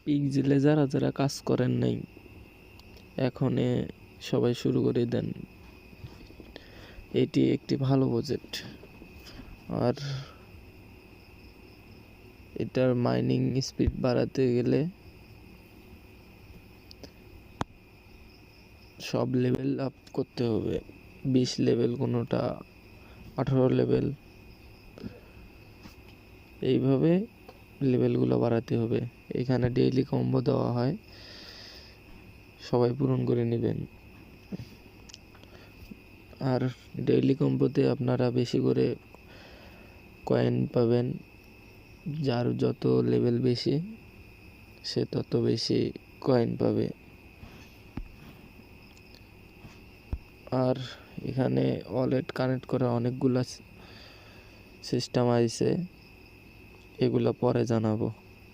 পিক্সেলে যারা যারা কাজ করেন নাই এখনে সবাই শুরু করে দেন। এটি একটি ভালো প্রজেক্ট। আর এটার মাইনিং স্পিড বাড়াতে গেলে সব লেভেল আপ করতে হবে। 20 লেভেল, কোনোটা 18 লেভেল, এইভাবে লেভেলগুলো বাড়াতে হবে। এখানে ডেইলি কম্বো দেওয়া হয়, সবাই পূরণ করে নেবেন। আর ডেইলি কম্বোতে আপনারা বেশি করে কয়েন পাবেন। যার যত লেভেল বেশি সে তত বেশি কয়েন পাবে। আর এখানে ওয়ালেট কানেক্ট করা অনেকগুলা সিস্টেম আছে, এগুলো পরে জানাবো।